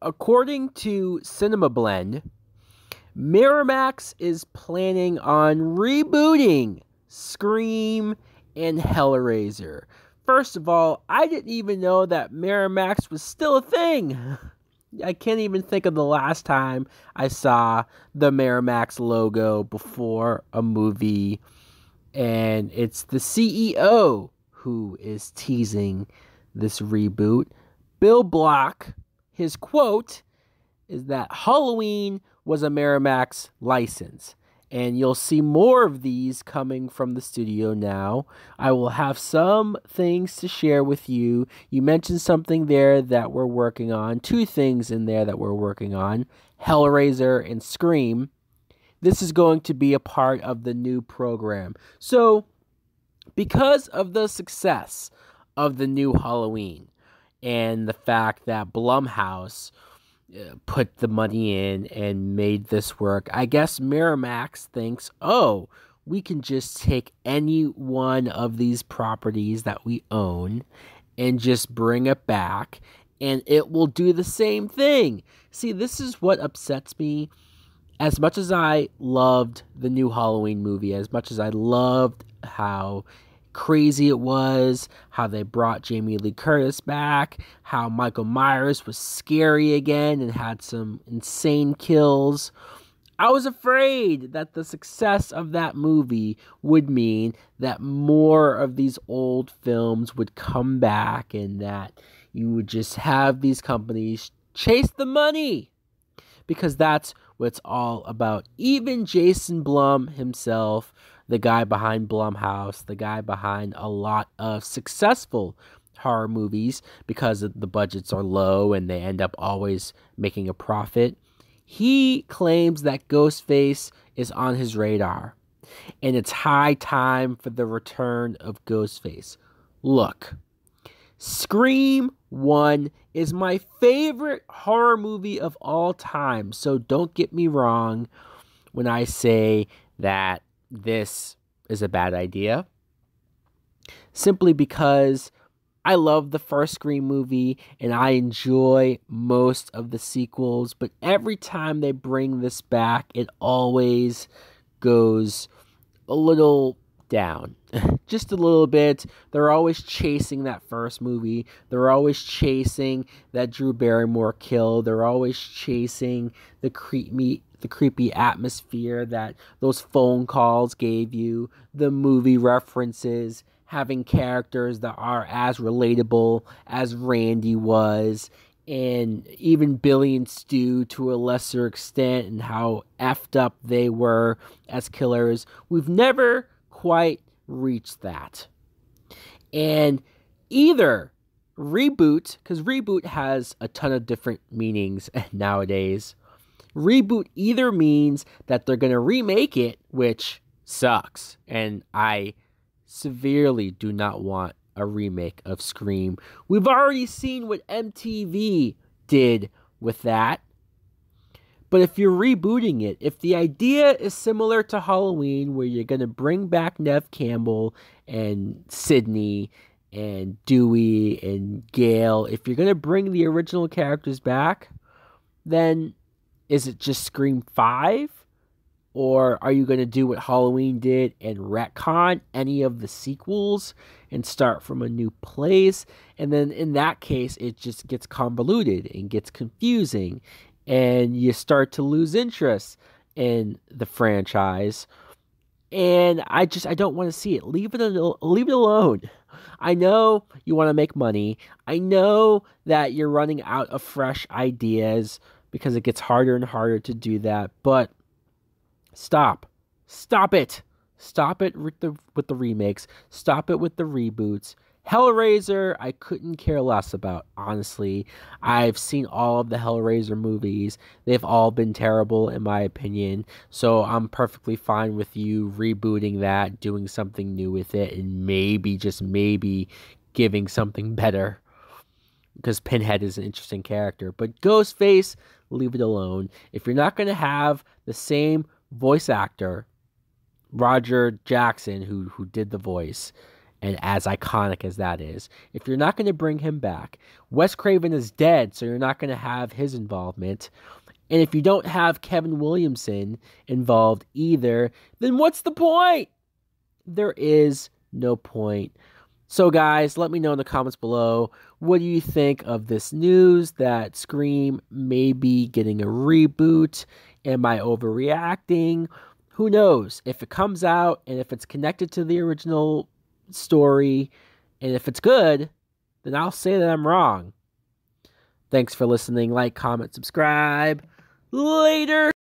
according to Cinema Blend, Miramax is planning on rebooting Scream and Hellraiser. First of all, I didn't even know that Miramax was still a thing. I can't even think of the last time I saw the Miramax logo before a movie. And it's the CEO who is teasing this reboot. Bill Block, his quote is that Halloween was a Miramax license. And you'll see more of these coming from the studio now. I will have some things to share with you. You mentioned something there that we're working on. 2 things in there that we're working on. Hellraiser and Scream. This is going to be a part of the new program. So, because of the success of the new Halloween and the fact that BLUMHOUSE put the money in and made this work, I guess Miramax thinks, oh, we can just take any one of these properties that we own and just bring it back, and it will do the same thing. See, this is what upsets me. As much as I loved the new Halloween movie, as much as I loved how crazy it was, how they brought Jamie Lee Curtis back, how Michael Myers was scary again and had some insane kills, I was afraid that the success of that movie would mean that more of these old films would come back and that you would just have these companies chase the money, because that's what it's all about. Even Jason Blum himself, the guy behind Blumhouse, the guy behind a lot of successful horror movies because the budgets are low and they end up always making a profit, he claims that Ghostface is on his radar. And it's high time for the return of Ghostface. Look, Scream 1 is my favorite horror movie of all time. So don't get me wrong when I say that this is a bad idea. Simply because I love the first Scream movie and I enjoy most of the sequels. But every time they bring this back, it always goes a little down. Just a little bit. They're always chasing that first movie. They're always chasing that Drew Barrymore kill. They're always chasing the creepy atmosphere that those phone calls gave you, the movie references, having characters that are as relatable as Randy was, and even Billy and Stu to a lesser extent, and how effed up they were as killers. We've never quite reached that. And either reboot, because reboot has a ton of different meanings nowadays. Reboot either means that they're going to remake it, which sucks, and I severely do not want a remake of Scream. We've already seen what MTV did with that. But if you're rebooting it, if the idea is similar to Halloween, where you're going to bring back Neve Campbell and Sydney and Dewey and Gail, if you're going to bring the original characters back, then is it just Scream 5? Or are you going to do what Halloween did and retcon any of the sequels and start from a new place? And then in that case, it just gets convoluted and gets confusing. And you start to lose interest in the franchise. And I don't want to see it. Leave it alone. I know you want to make money. I know that you're running out of fresh ideas because it gets harder and harder to do that. But stop it. Stop it with the remakes. Stop it with the reboots. Hellraiser, I couldn't care less about, honestly. I've seen all of the Hellraiser movies. They've all been terrible, in my opinion. So I'm perfectly fine with you rebooting that, doing something new with it, and maybe, just maybe, giving something better. Because Pinhead is an interesting character. But Ghostface, leave it alone. If you're not going to have the same voice actor, Roger Jackson, who did the voice, And as iconic as that is, if you're not going to bring him back, Wes Craven is dead, so you're not going to have his involvement. And if you don't have Kevin Williamson involved either, then what's the point? There is no point. So guys, let me know in the comments below, what do you think of this news that Scream may be getting a reboot? Am I overreacting? Who knows? If it comes out and if it's connected to the original story and if it's good, then I'll say that I'm wrong. Thanks for listening. Like, comment, subscribe. Later.